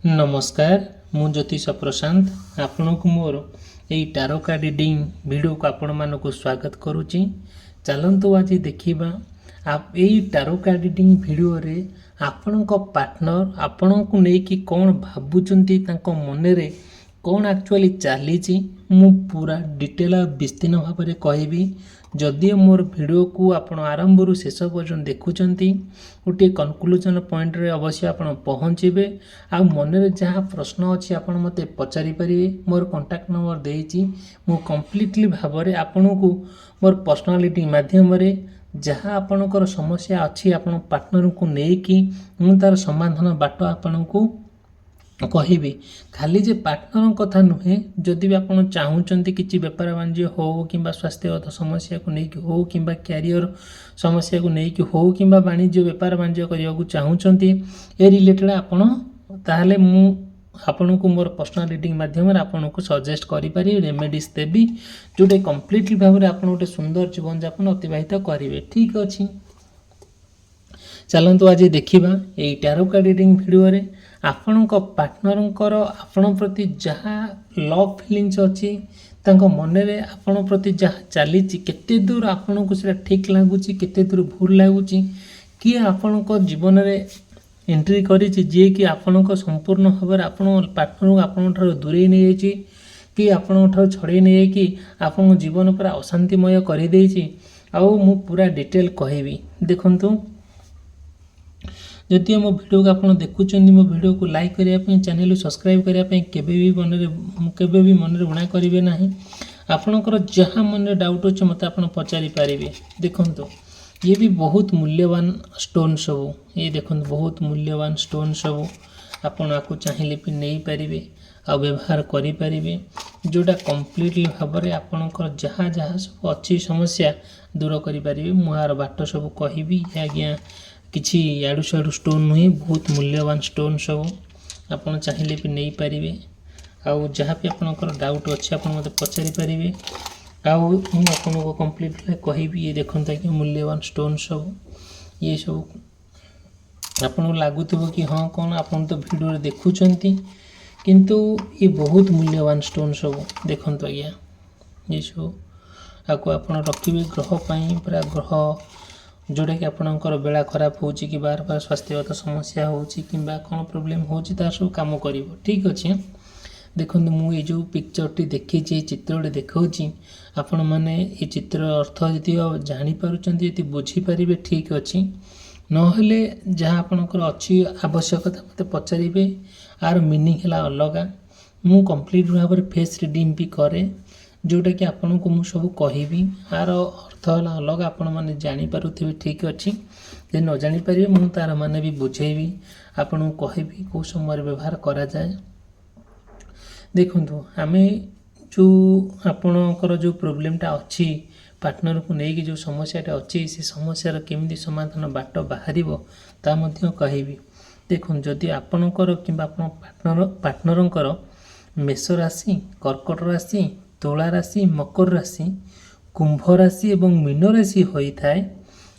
नमस्कार मु ज्योतिष प्रशांत आपनक मोर यही टारो कार्ड रीडिंग वीडियो को आपण मानक स्वागत करुच्ची। चलतु आज देखा आप यही टारो कार्ड रीडिंग वीडियो रे आपण पार्टनर आपण को लेकिन कौन भावुंट मन रे कौन एक्चुअली चली मु पूरा डिटेल विस्तीर्ण भाव में कहबी। जदि मोर वीडियो को आपण आरंभ रु शेष पर्यंत देखुंट गोटे कनक्लूजन पॉइंट रे अवश्य आपण पहुँचे आ मन में जहाँ प्रश्न अच्छी आपण मते पचारि पारे। मोर कांटेक्ट नंबर देइछि मु कंप्लीटली भाव में आपण को मोर पर्सनालिटी माध्यम रे जहाँ आपणकर समस्या अच्छी आपण पार्टनर को लेकिन मु तार समाधान बाट आपण को कहबी। खाली जे पार्टनर कथा नुहे जदि भी आपन चाहूचंती किछि व्यापार वाणिज्य हो किंबा स्वास्थ्यगत समस्या को लेकिन हो किंबा कैरियर समस्या को लेकिन हो किंबा वाणिज्य व्यापार वाणिज्य करिया को चाहूचंती ए रिलेटेड आपन ताहले मु आपन को मोर पर्सनल रीडिंग माध्यम रे आपन को सजेस्ट करि पारि रेमेडीज देबी जोटे कंप्लीटली भाव रे आपन गोटे सुंदर जीवन यापन अतिबाहित करिवे। ठीक अछि चलतु आज देखा यही टारो कार्ड रीडिंग वीडियो रे आपण पार्टनर आपण प्रति जहाँ लव फिलिंग्स अच्छी मन में आपण प्रति जहाँ चली केते दूर आपण को सीटा ठीक लगुच केते दूर भूल लगुच किए आपण जीवन में एंट्री करी कि आपण संपूर्ण भाव में आपण पार्टनर को आपण दूरे नहीं जाइए कि आपण छड़े नहीं कि आपण जीवन पूरा अशांतिमय कर मु पूरा डिटेल कहबी। देखंतु जदि मो वीडियो को आपन देखुचंदी मो वीडियो को लाइक करिया पे चैनल सब्सक्राइब करिया पे केबे भी मन रे बुणा करिवे नाही। आपनकर जहाँ मन रे डाउट अछि मते आपन पचारि पारिबे। देखंतु ये भी बहुत मूल्यवान स्टोन सब ये देखंतु बहुत मूल्यवान स्टोन सब आपन आको चाहिए भी नहीं पारिबे आ व्यवहार करि पारिबे जोटा कंप्लीटली भाव रे आपनकर जहाँ जहाँ सब अच्छी समस्या दूर करि पारिबे। मुहार बाट सब कहबी आज्ञा किछि याडू साडू स्टोन नुहे बहुत मूल्यवान स्टोन सब आपन चाहिए भी नहीं पारिबे आउ जहाँ भी आपनकर डाउट अच्छे आपन मते पचारि पारिबे आउ मु आपन को कंप्लीटली कहबी। ये देखंता कि मूल्यवान स्टोन सब ये सब आपन लागुथबो कि हाँ कौन आपन तो वीडियो रे देखुचंती किंतु ये बहुत मूल्यवान स्टोन सब देखंतो आज्ञा ये सब आको आपन रखिबे ग्रह पई पूरा ग्रह जोटा कि आपणकर बेला खराब हो कि बार बार स्वास्थ्यगत समस्या हो कि कौन प्रोब्लेम हो सब कम कर। ठीक अच्छे देखो मु ये जो पिक्चरटी देखी चित्रटे देखी आपण मैंने ये चित्र अर्थ जी जापार जी बुझीपारे ठीक अच्छी नहले जहाँ आपणकर अच्छी आवश्यकता मत पचारे आर मीनिंग है अलग मु कंप्लीट भाव में फेस रिडिंग भी करे जोटा कि आपन को मु सब कहबी आर अर्थ है अलग आपण मैंने जानीपारे ठीक अच्छी जे न जानीपारे मु तार माने भी बुझेबी आपन को कहबी कौ समय व्यवहार करा जाए। देखंतु आमे जो आपणकर जो प्रोब्लेमटा अच्छी पार्टनर को लेकिन जो समस्याटा अच्छी से समस्यार केमिति समाधान बाट बाहर ता मध्य कहबी। देखो जदि आपणकर किंबा आपन पार्टनरकर मेष राशि कर्कट राशि तुला राशि मकर राशि कुंभ राशि एवं मीन राशि होता है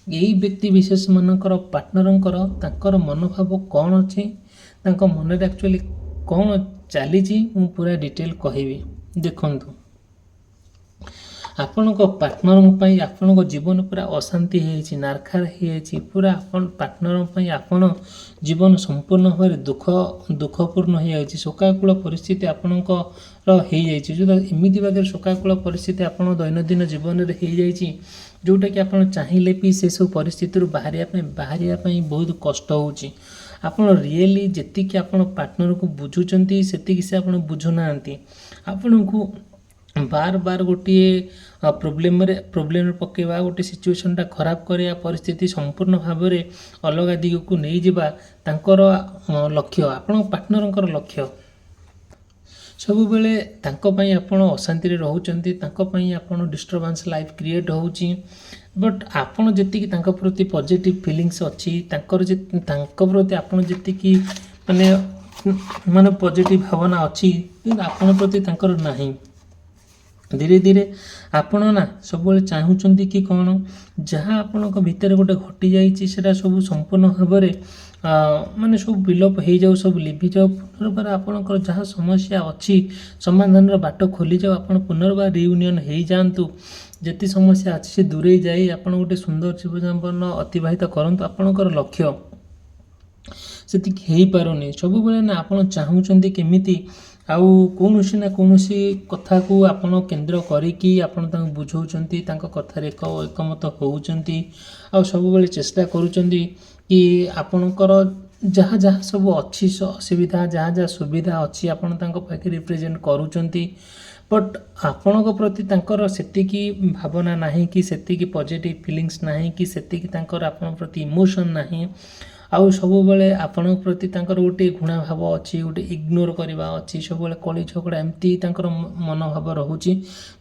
यही व्यक्ति विशेष मानकर पार्टनरकर तांकर मनोभाव कौन अच्छे मन में एक्चुअली कौन चली मु पूरा डिटेल कहबी। देखंतु आपण पार्टनर आपण जीवन पूरा अशांति है नारखार है पूरा अपन पार्टनर आपण जीवन संपूर्ण भाव में दुखपूर्ण हो जाए शोकाकूल परिस्थिति आपणकर जो एमती भाग शोकाकूल परिस्थिति आप दैनंदिन जीवन में हो जाए जोटा कि आप चाहिए भी से सब परिस्थिति बाहर बहुत कष्ट हो आपन रियली जी आपण पार्टनर को बुझुंट से आप बुझुना आपण को बार बार गोटे प्रोब्लेम पकेवा गोटे सिचुएशनटा खराब करिया परिस्थिति संपूर्ण भाव में अलग दिग को नहीं जिबा तांकर लक्ष्य आपण पार्टनरकर लक्ष्य सब बेले तांको पई आपण अशांति रे रहउचंती तांको पई आपण डिस्टर्बेंस लाइफ क्रिएट होउची बट आपण जेति तांको प्रति पॉजिटिव फीलिंग्स अच्छी तांकर जे तांको प्रति आपण जेति की माने माने पॉजिटिव भावना अच्छी आपण प्रति तांकर नाही धीरे धीरे आपण ना सब चाहूँगी कि कौन जहाँ आपण भितर गोटे घटी जाइए सब संपूर्ण भाव में ମାନେ ସବୁ ବିଲୋପ ହେଇଯାଉ, ସବୁ ଲିଭିଯାଉ, ପୁନର୍ବାର ଆପଣଙ୍କର ଯାହା ସମସ୍ୟା ଅଛି ସମାଧାନର ବାଟ ଖୋଲିଯାଉ, ଆପଣ ପୁନର୍ବାର ରିୟୁନିୟନ୍ ହେଇଯାଆନ୍ତୁ, ଯେତେ ସମସ୍ୟା ଅଛି ସେ ଦୂରେଇ ଯାଇ ଆପଣ ଗୋଟେ ସୁନ୍ଦର ଜୀବନଯାପନ ଅତିବାହିତ କରନ୍ତୁ। ଆପଣଙ୍କର ଲକ୍ଷ୍ୟ ସେତିକି ହେଇପାରୁନି, ସବୁବେଳେ ନା ଆପଣ ଚାହୁଁଛନ୍ତି କେମିତି ଆଉ କୌଣସି ନା କୌଣସି କଥାକୁ ଆପଣ କେନ୍ଦ୍ର କରିକି ଆପଣ ତାଙ୍କୁ ବୁଝାଉଛନ୍ତି, ତାଙ୍କ କଥାରେ ଏକମତ ହେଉଛନ୍ତି, ଆଉ ସବୁବେଳେ ଚେଷ୍ଟା କରୁଛନ୍ତି କି ଆପଣଙ୍କର ଯାହା ଯାହା ସବୁ ଅଛି ଅସୁବିଧା, ଯାହା ଯାହା ସୁବିଧା ଅଛି ଆପଣ ତାଙ୍କ ପାଖରେ ରିପ୍ରେଜେଣ୍ଟ କରୁଛନ୍ତି। ବଟ୍ ଆପଣଙ୍କ ପ୍ରତି ତାଙ୍କର ସେତିକି ଭାବନା ନାହିଁ, କି ସେତିକି ପଜିଟିଭ୍ ଫିଲିଙ୍ଗସ୍ ନାହିଁ, କି ସେତିକି ତାଙ୍କର ଆପଣଙ୍କ ପ୍ରତି ଇମୋସନ୍ ନାହିଁ। ଆଉ ସବୁବେଳେ ଆପଣଙ୍କ ପ୍ରତି ତାଙ୍କର ଗୋଟେ ଘୃଣାଭାବ ଅଛି, ଗୋଟେ ଇଗ୍ନୋର କରିବା ଅଛି, ସବୁବେଳେ କଳି ଝଗଡ଼ା ଏମିତି ତାଙ୍କର ମନୋଭାବ ରହୁଛି,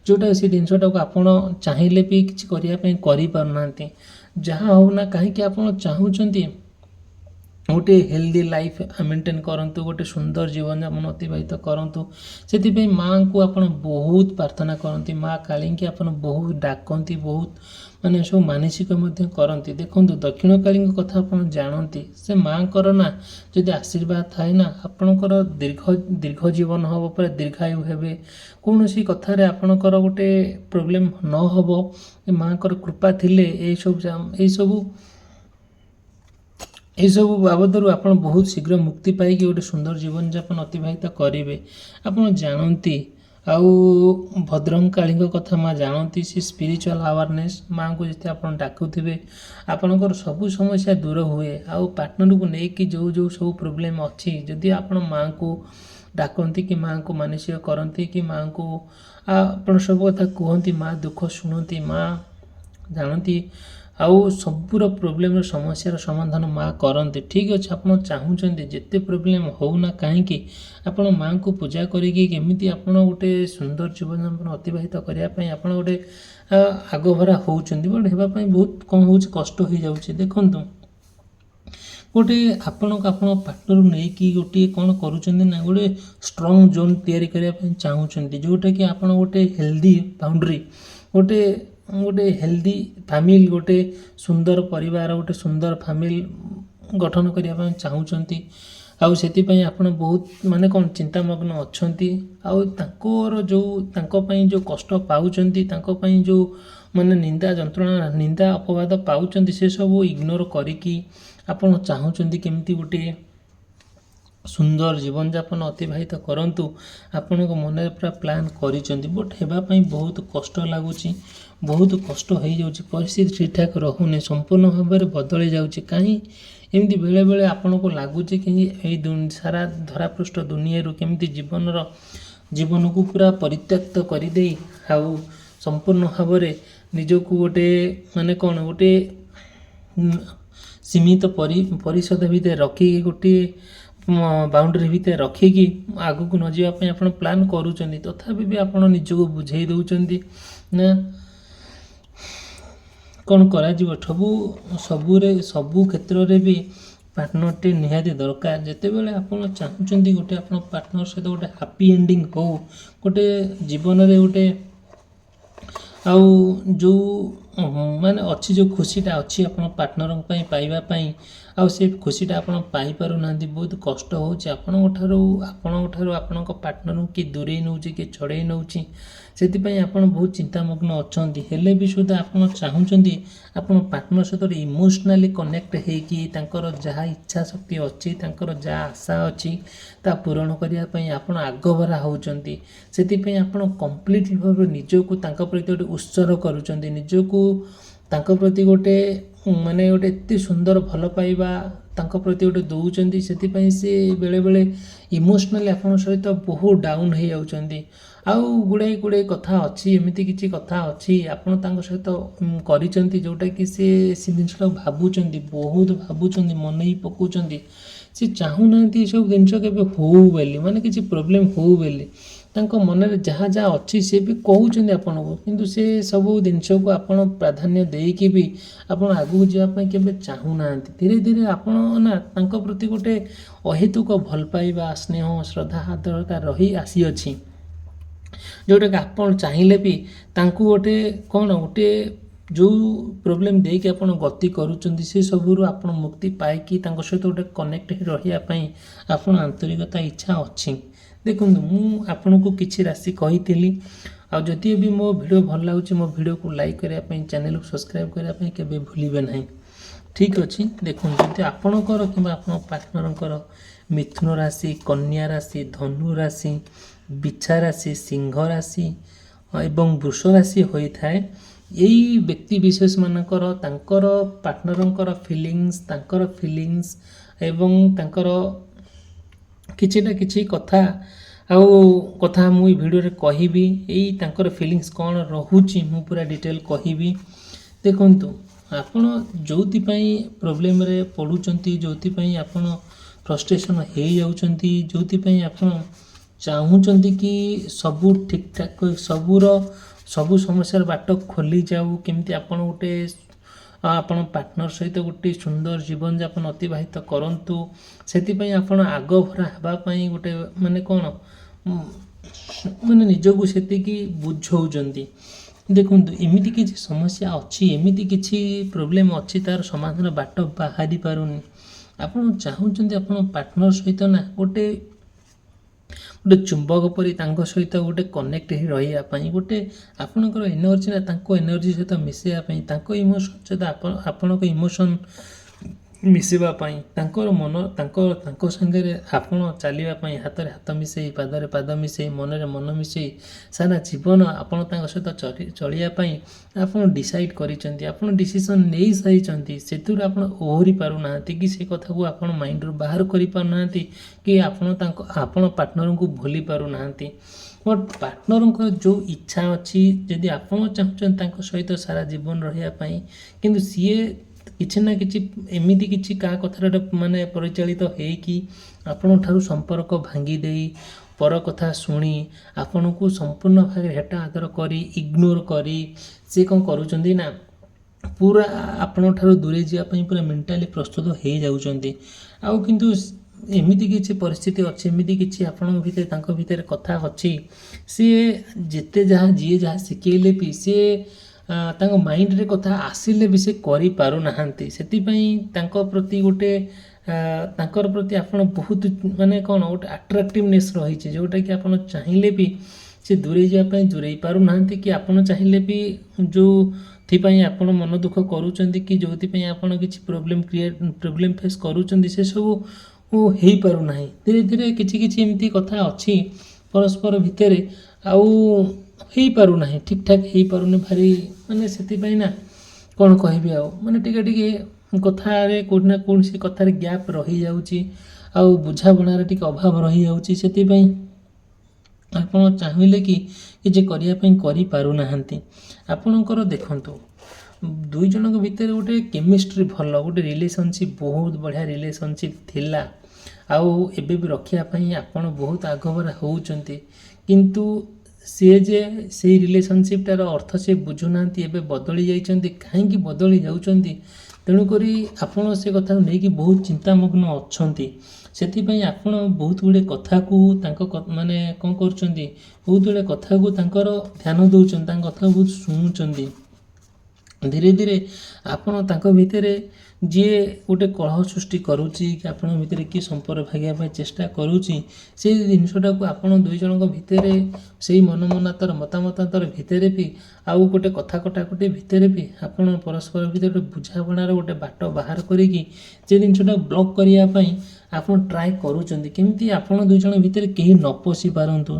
ଯେଉଁଟା ସେ ଜିନିଷଟାକୁ ଆପଣ ଚାହିଁଲେ ବି କିଛି କରିବା ପାଇଁ କରିପାରୁନାହାନ୍ତି। ଯାହା ହେଉନା କାହିଁକି ଆପଣ ଚାହୁଁଛନ୍ତି ଗୋଟେ ହେଲ୍ଦି ଲାଇଫ୍ ମେଣ୍ଟେନ୍ କରନ୍ତୁ, ଗୋଟେ ସୁନ୍ଦର ଜୀବନଯାପନ ଅତିବାହିତ କରନ୍ତୁ। ସେଥିପାଇଁ ମାଆଙ୍କୁ ଆପଣ ବହୁତ ପ୍ରାର୍ଥନା କରନ୍ତି, ମା କାଳୀଙ୍କୁ ଆପଣ ବହୁତ ଡାକନ୍ତି, ବହୁତ ମାନେ ସବୁ ମାନସିକ ମଧ୍ୟ କରନ୍ତି। ଦେଖନ୍ତୁ ଦକ୍ଷିଣକାଳୀଙ୍କ କଥା ଆପଣ ଜାଣନ୍ତି, ସେ ମାଆଙ୍କର ନା ଯଦି ଆଶୀର୍ବାଦ ଥାଏ ନା ଆପଣଙ୍କର ଦୀର୍ଘ ଜୀବନ ହେବ, ପୁରା ଦୀର୍ଘାୟୁ ହେବେ, କୌଣସି କଥାରେ ଆପଣଙ୍କର ଗୋଟେ ପ୍ରୋବ୍ଲେମ୍ ନ ହେବ। ମାଆଙ୍କର କୃପା ଥିଲେ ଏଇସବୁ ବାବଦରୁ ଆପଣ ବହୁତ ଶୀଘ୍ର ମୁକ୍ତି ପାଇକି ଗୋଟେ ସୁନ୍ଦର ଜୀବନଯାପନ ଅତିବାହିତ କରିବେ। ଆପଣ ଜାଣନ୍ତି ଆଉ ଭଦ୍ରକାଳୀଙ୍କ କଥା ମା ଜାଣନ୍ତି, ସେ ସ୍ପିରିଚୁଆଲ୍ ଆୱାରନେସ୍, ମାଆଙ୍କୁ ଯେତେ ଆପଣ ଡାକୁଥିବେ ଆପଣଙ୍କର ସବୁ ସମସ୍ୟା ଦୂର ହୁଏ। ଆଉ ପାର୍ଟନରକୁ ନେଇକି ଯେଉଁ ସବୁ ପ୍ରୋବ୍ଲେମ୍ ଅଛି, ଯଦି ଆପଣ ମାଆଙ୍କୁ ଡାକନ୍ତି କି ମାଆଙ୍କୁ ମାନସିକ କରନ୍ତି କି ମାଆଙ୍କୁ ଆପଣ ସବୁ କଥା କୁହନ୍ତି, ମା ଦୁଃଖ ଶୁଣନ୍ତି, ମା ଜାଣନ୍ତି, ଆଉ ସବୁର ପ୍ରୋବ୍ଲେମ୍ର ସମସ୍ୟାର ସମାଧାନ ମା କରନ୍ତି। ଠିକ୍ ଅଛି, ଆପଣ ଚାହୁଁଛନ୍ତି ଯେତେ ପ୍ରୋବ୍ଲେମ୍ ହେଉନା କାହିଁକି ଆପଣ ମାଆଙ୍କୁ ପୂଜା କରିକି କେମିତି ଆପଣ ଗୋଟେ ସୁନ୍ଦର ଜୀବନଯାପନ ଅତିବାହିତ କରିବା ପାଇଁ ଆପଣ ଗୋଟେ ଆଗଭରା ହେଉଛନ୍ତି, ବଟ୍ ହେବା ପାଇଁ ବହୁତ କ'ଣ ହେଉଛି, କଷ୍ଟ ହେଇଯାଉଛି। ଦେଖନ୍ତୁ ଗୋଟେ ଆପଣ ପାର୍ଟନରକୁ ନେଇକି ଗୋଟିଏ କ'ଣ କରୁଛନ୍ତି ନା, ଗୋଟେ ଷ୍ଟ୍ରଙ୍ଗ ଜୋନ୍ ତିଆରି କରିବା ପାଇଁ ଚାହୁଁଛନ୍ତି, ଯେଉଁଟାକି ଆପଣ ଗୋଟେ ହେଲ୍ଦି ବାଉଣ୍ଡ୍ରି, ଗୋଟେ ହେଲ୍ଦି ଫ୍ୟାମିଲି, ଗୋଟେ ସୁନ୍ଦର ପରିବାର, ଗୋଟେ ସୁନ୍ଦର ଫ୍ୟାମିଲି ଗଠନ କରିବା ପାଇଁ ଚାହୁଁଛନ୍ତି। ଆଉ ସେଥିପାଇଁ ଆପଣ ବହୁତ ମାନେ କ'ଣ ଚିନ୍ତାମଗ୍ନ ଅଛନ୍ତି। ଆଉ ତାଙ୍କ ପାଇଁ ଯେଉଁ କଷ୍ଟ ପାଉଛନ୍ତି, ତାଙ୍କ ପାଇଁ ଯେଉଁ ମାନେ ନିନ୍ଦା ଯନ୍ତ୍ରଣା, ନିନ୍ଦା ଅପବାଦ ପାଉଛନ୍ତି, ସେସବୁ ଇଗ୍ନୋର କରିକି ଆପଣ ଚାହୁଁଛନ୍ତି କେମିତି ଗୋଟେ ସୁନ୍ଦର ଜୀବନଯାପନ ଅତିବାହିତ କରନ୍ତୁ। ଆପଣଙ୍କ ମନରେ ପୁରା ପ୍ଲାନ୍ କରିଛନ୍ତି, ବଟ୍ ହେବା ପାଇଁ ବହୁତ କଷ୍ଟ ଲାଗୁଛି, ବହୁତ କଷ୍ଟ ହେଇଯାଉଛି, ପରିସ୍ଥିତି ଠିକ୍ଠାକ୍ ରହୁନି, ସମ୍ପୂର୍ଣ୍ଣ ଭାବରେ ବଦଳି ଯାଉଛି। କାହିଁ ଏମିତି ବେଳେବେଳେ ଆପଣଙ୍କୁ ଲାଗୁଛି କି ଏଇ ସାରା ଧରାପୃଷ୍ଠ ଦୁନିଆରୁ କେମିତି ଜୀବନକୁ ପୁରା ପରିତ୍ୟକ୍ତ କରିଦେଇ ଆଉ ସମ୍ପୂର୍ଣ୍ଣ ଭାବରେ ନିଜକୁ ଗୋଟେ ମାନେ କ'ଣ ଗୋଟେ ସୀମିତ ପରିଷଦ ଭିତରେ ରଖିକି, ଗୋଟିଏ ବାଉଣ୍ଡ୍ରି ଭିତରେ ରଖିକି ଆଗକୁ ନ ଯିବା ପାଇଁ ଆପଣ ପ୍ଲାନ୍ କରୁଛନ୍ତି। ତଥାପି ବି ଆପଣ ନିଜକୁ ବୁଝେଇ ଦେଉଛନ୍ତି ନା କ'ଣ କରାଯିବ। ସବୁ କ୍ଷେତ୍ରରେ ବି ପାର୍ଟନରଟି ନିହାତି ଦରକାର। ଯେତେବେଳେ ଆପଣ ଚାହୁଁଛନ୍ତି ଗୋଟେ ଆପଣ ପାର୍ଟନର ସହିତ ଗୋଟେ ହାପି ଏଣ୍ଡିଙ୍ଗ ହେଉ, ଗୋଟେ ଜୀବନରେ ଗୋଟେ ଆଉ ଯେଉଁ ମାନେ ଅଛି, ଯେଉଁ ଖୁସିଟା ଅଛି ଆପଣ ପାର୍ଟନରଙ୍କ ପାଇଁ ପାଇବା ପାଇଁ, ଆଉ ସେ ଖୁସିଟା ଆପଣ ପାଇପାରୁନାହାନ୍ତି, ବହୁତ କଷ୍ଟ ହେଉଛି। ଆପଣଙ୍କ ଠାରୁ ଆପଣଙ୍କ ପାର୍ଟନରଙ୍କୁ କିଏ ଦୂରେଇ ନେଉଛି, କିଏ ଛଡ଼େଇ ନେଉଛି, ସେଥିପାଇଁ ଆପଣ ବହୁତ ଚିନ୍ତାମଗ୍ନ ଅଛନ୍ତି। ହେଲେ ବି ସୁଦ୍ଧା ଆପଣ ଚାହୁଁଛନ୍ତି ଆପଣ ପାର୍ଟନର ସହିତ ଇମୋସନାଲି କନେକ୍ଟ ହେଇକି ତାଙ୍କର ଯାହା ଇଚ୍ଛା ଶକ୍ତି ଅଛି, ତାଙ୍କର ଯାହା ଆଶା ଅଛି, ତା ପୂରଣ କରିବା ପାଇଁ ଆପଣ ଆଗଭରା ହେଉଛନ୍ତି। ସେଥିପାଇଁ ଆପଣ କମ୍ପ୍ଲିଟଲି ଭାବରେ ନିଜକୁ ତାଙ୍କ ପ୍ରତି ଗୋଟେ ଉତ୍ସର୍ଗ କରୁଛନ୍ତି, ନିଜକୁ ତାଙ୍କ ପ୍ରତି ଗୋଟେ ଏତେ ସୁନ୍ଦର ଭଲ ପାଇବା ତାଙ୍କ ପ୍ରତି ଗୋଟେ ଦେଉଛନ୍ତି। ସେଥିପାଇଁ ସେ ବେଳେବେଳେ ଇମୋସନାଲି ଆପଣଙ୍କ ସହିତ ବହୁତ ଡାଉନ୍ ହେଇଯାଉଛନ୍ତି। ଆଉ ଗୁଡ଼ାଏ କଥା ଅଛି, ଏମିତି କିଛି କଥା ଅଛି ଆପଣ ତାଙ୍କ ସହିତ କରିଛନ୍ତି, ଯେଉଁଟାକି ସେ ଜିନିଷଟାକୁ ଭାବୁଛନ୍ତି, ବହୁତ ଭାବୁଛନ୍ତି, ମନେ ହିଁ ପକାଉଛନ୍ତି। ସେ ଚାହୁଁନାହାନ୍ତି ଏସବୁ ଜିନିଷ କେବେ ହେଉ ବୋଲି, ମାନେ କିଛି ପ୍ରୋବ୍ଲେମ୍ ହେଉ ବୋଲି। ତାଙ୍କ ମନରେ ଯାହା ଅଛି ସେ ବି କହୁଛନ୍ତି ଆପଣଙ୍କୁ, କିନ୍ତୁ ସେ ସବୁ ଜିନିଷକୁ ଆପଣ ପ୍ରାଧାନ୍ୟ ଦେଇକି ବି ଆପଣ ଆଗକୁ ଯିବା ପାଇଁ କେବେ ଚାହୁଁନାହାନ୍ତି। ଧୀରେ ଧୀରେ ଆପଣ ନା ତାଙ୍କ ପ୍ରତି ଗୋଟେ ଅହେତୁକ ଭଲ ପାଇବା, ସ୍ନେହ, ଶ୍ରଦ୍ଧା, ଆଦରତା ରହି ଆସିଅଛି, ଯେଉଁଟାକି ଆପଣ ଚାହିଁଲେ ବି ତାଙ୍କୁ ଗୋଟେ जो प्रोब्लेम देके आप गति करुँच से सबू आप मुक्ति पाई सहित गोटे कनेक्ट रही आप आंतरिकता इच्छा अच्छी। देखो मुझे को किसी राशि कही आदि भी मो वीडियो भल लगे मो वीडियो को लाइक करने चैनल को सब्सक्राइब करने के भूलिए ना। ठीक अच्छे देखो जब आपणकर कि पार्टनर मिथुन राशि कन्या राशि धनु राशि बिछा राशि सिंह राशि एवं वृष राशि होता है यही व्यक्ति विशेष मानकर तांकर पार्टनरंकर फीलिंग्स एवं तांकर किछिटा किछि कथा कथा मुई वीडियो रे कहिबी एई तांकर फीलिंग्स कौन रहुची मु पूरा डिटेल कहिबी। देखंतु आपण जोति पई प्रॉब्लम रे पडुचंती जोति पई आपण फ्रस्ट्रेशन हे जाउचंती जोति पई आपण चाहूचंती कि सबू ठीक ठाक सबू समस्या बाट खोली जाऊ केमती आपण गोटे आपण पार्टनर सहित गोटे सुंदर जीवन यापन अतिबाहित करंतु सेति आपण आग भरा हेबाई गोटे माने कौन माने निजको सेतिकी बुझौचंती। देखंतु एमिति किछि समस्या अच्छी एमिति किछि प्रॉब्लम अच्छी तार समाधान बाट बाहरी पारुनी आपण चाहूचंती आपण पार्टनर सहित ना गोटे गोटे चुंबक परी तांको सहित गोटे कनेक्ट ही रहिया पई गोटे आपणकर एनर्जी ना तांको एनर्जी सहित मिसेया पई तांको इमोशन सहित आपणको इमोशन मिसेबा पई तांकर मन तांको संगे रे आपण चलिबा पई हाथ रे हाथ मिसेई पादरे पाद मिसेई मन रे मन मिसेई सारा जीवन आपण तांको सहित चलिया पई आपण डिसाइड करिसंती आपण डिसीजन नै सहिचंती सेतुर आपण ओहरी पारु नांती कि से कथा को आपण माइंड रो बाहर करि पारु नांती कि आपण पार्टनर को भूली पारु नांती बट पार्टनर को जो इच्छा अच्छी जदि आपण चाहछन तांको सहित सारा जीवन रहिया पई किंतु सीए किछि ना किछि एमिति किछि का कथा माने परिचालित है कि आपण ठारू संपर्क भांगी देई पर कथा शुणी आपण को संपूर्ण भाग हेटा आदर करी इग्नोर करी से कौन करूचंदी ना पूरा आपण ठारू दूरे जिया पई पूरा मेंटली प्रस्तुत हो जाउचंदी आ किंतु एमिति किछि परिस्थिति अछि एमिति किछि आपण भितर तांको भितर कथा अछि से जेते जहाँ जी जहाँ शिखेले भी से तांको माइंड रे कथा आसिले भी से करि पारु नाहंती सेतिपई तांको प्रति गोटे तांकर प्रति आपण बहुत माने कोन गोटे अट्रैक्टिवनेस रही छे जोटा कि आपण चाहिए भी से दूरे जा पई दूरे पारु नाहंती कि आपण चाहिए भी जो थिपई आपण मन दुख करूचंदी कि जोति पई आपण किछि प्रॉब्लम फेस करूचंदी से सब ओ हेई पारु नाही धीरे धीरे किछि किछि एमती कथा अछि परस्पर भितरे आउ हेई पारु नाही ठीक ठाक हेई पारुनी भारी माने सेतिपई ना कोन कहबी आ माने टिके टिके कथा रे कोना कोनसी कथा रे गैप रही जाउची आ बुझा बना रे टिके अभाव रही जाउची सेतिपई आपण चाहिए कि जे करिया पई करि पारु नाहंती आपणकर देखंतु दुई जनक भितर गोटे केमिस्ट्री भल गोटे रिलेशनशिप बहुत बढ़िया रिलेशनशिप थिला आउ एबे भी रखिया पई आपण बहुत आगभरा होउचंती किंतु सी जे से रिलेशनशिप टार अर्थ से बुझुनांती एबे बदली जाइचंती काहेकि बदली जाउचंती तेणुकरी आपण से कथा नहीं कि बहुत चिंतामग्न अच्छंती सेतिपई आपण बहुत गुड़े कथा को तांको माने कौन करचंती बहुत गुड़े कथा को तांकर ध्यान दउचंती तांको कथा बहुत सुनुचंती धीरे धीरे आपण तांको भितरे जे गोटे कलह सृष्टि करूची कि आपण भितरे कि संपर्क भागिया पई चेष्टा करूची से जिनसटा को आपण दुई जनक भितरे सेही मनमनातर मतामतांतर भितरे भी आउ गोटे कथा कटाकटी भितरे भी आपण परस्पर भितर बुझाबणार गोटे बाट बाहर करिकी जे जिनसटा ब्लॉक करिया पई आपण ट्राई करूचंती केमती आपण दुई जन भितरे केही न पसी पारंतु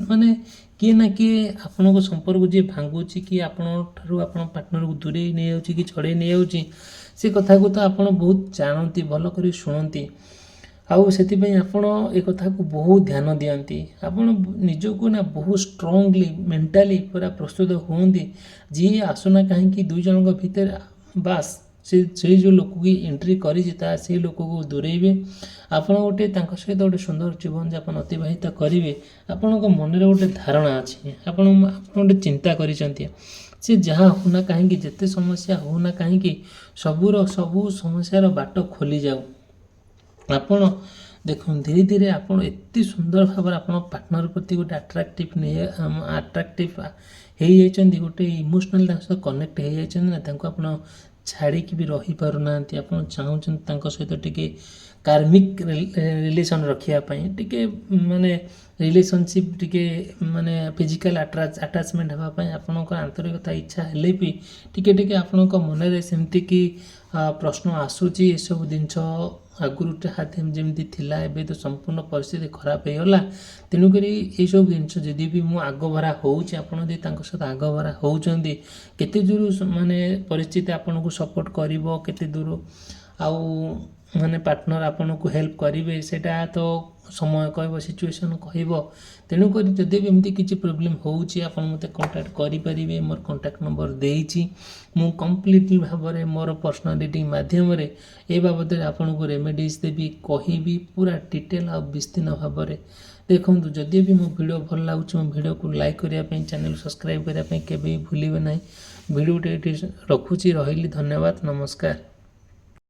माने किए ना किए आपण को संपर्क जे भांगुची कि आपण ठारू आपण पार्टनर को दूरे नै जाउची कि छड़े नै जाउची से कथा को तो आपण बहुत जानती भल करी सुनती आउ सेतिपई आपण ए कथा को बहुत ध्यान दियंती आपण निजको ना बहुत स्ट्रांगली मेंटली पूरा प्रस्तुत होंदी जी आसना काहे कि दुई जनक भितर बास से जो लोक की एंट्री करी से लोक को दूरेबे आपण गोटे तांको सहित गोटे सुंदर जीवन यापन अतिबाहित करेंगे आपण मन गोटे धारणा अच्छी आपण गोटे चिंता करिसंती से जहाँ होना कहीं जिते समस्या होना कहीं सबूर सबू समस्यार बाट खोली जाऊ आपण ଦେଖନ୍ତୁ ଧୀରେ ଧୀରେ ଆପଣ ଏତେ ସୁନ୍ଦର ଭାବରେ ଆପଣ ପାର୍ଟନର ପ୍ରତି ଗୋଟେ ଆଟ୍ରାକ୍ଟିଭ୍ ହେଇଯାଇଛନ୍ତି, ଗୋଟେ ଇମୋସନାଲ୍ ତାଙ୍କ ସହିତ କନେକ୍ଟ ହେଇଯାଇଛନ୍ତି ନା, ତାଙ୍କୁ ଆପଣ ଛାଡ଼ିକି ବି ରହିପାରୁନାହାନ୍ତି। ଆପଣ ଚାହୁଁଛନ୍ତି ତାଙ୍କ ସହିତ ଟିକେ କାର୍ମିକ୍ ରିଲେସନ୍ ରଖିବା ପାଇଁ, ଟିକେ ମାନେ ରିଲେସନସିପ୍ ଟିକେ ମାନେ ଫିଜିକାଲ୍ ଆଟାଚମେଣ୍ଟ ହେବା ପାଇଁ ଆପଣଙ୍କ ଆନ୍ତରିକତା ଇଚ୍ଛା ହେଲେ ବି ଟିକେ ଟିକେ ଆପଣଙ୍କ ମନରେ ସେମିତିକି ପ୍ରଶ୍ନ ଆସୁଛି। ଏସବୁ ଜିନିଷ ଆଗରୁ ଯେମିତି ଥିଲା, ଏବେ ତ ସମ୍ପୂର୍ଣ୍ଣ ପରିସ୍ଥିତି ଖରାପ ହେଇଗଲା। ତେଣୁକରି ଏଇସବୁ ଜିନିଷ ଯଦି ବି ମୁଁ ଆଗଭରା ହେଉଛି, ଆପଣ ଯଦି ତାଙ୍କ ସହିତ ଆଗଭରା ହେଉଛନ୍ତି, କେତେ ଦୂର ମାନେ ପରିସ୍ଥିତି ଆପଣଙ୍କୁ ସପୋର୍ଟ କରିବ, କେତେ ଦୂର ଆଉ ମାନେ ପାର୍ଟନର ଆପଣଙ୍କୁ ହେଲ୍ପ କରିବେ, ସେଇଟା ତ ସମୟ କହିବ, ସିଚୁଏସନ୍ କହିବ। ତେଣୁକରି ଯଦି ବି ଏମିତି କିଛି ପ୍ରୋବ୍ଲେମ୍ ହେଉଛି, ଆପଣ ମୋତେ କଣ୍ଟାକ୍ଟ କରିପାରିବେ। ମୋର କଣ୍ଟାକ୍ଟ ନମ୍ବର ଦେଇଛି। ମୁଁ କମ୍ପ୍ଲିଟଲି ଭାବରେ ମୋର ପର୍ସନାଲ ରିଡ଼ିଂ ମାଧ୍ୟମରେ ଏ ବାବଦରେ ଆପଣଙ୍କୁ ରେମେଡ଼ିଜ୍ ଦେବି, କହିବି ପୁରା ଡିଟେଲ୍ ଆଉ ବିସ୍ତୀର୍ଣ୍ଣ ଭାବରେ। ଦେଖନ୍ତୁ, ଯଦି ବି ମୋ ଭିଡ଼ିଓ ଭଲ ଲାଗୁଛି, ମୋ ଭିଡ଼ିଓକୁ ଲାଇକ୍ କରିବା ପାଇଁ, ଚ୍ୟାନେଲ ସବସ୍କ୍ରାଇବ୍ କରିବା ପାଇଁ କେବେ ବି ଭୁଲିବେ ନାହିଁ। ଭିଡ଼ିଓଟି ଏଠି ରଖୁଛି, ରହିଲି, ଧନ୍ୟବାଦ, ନମସ୍କାର।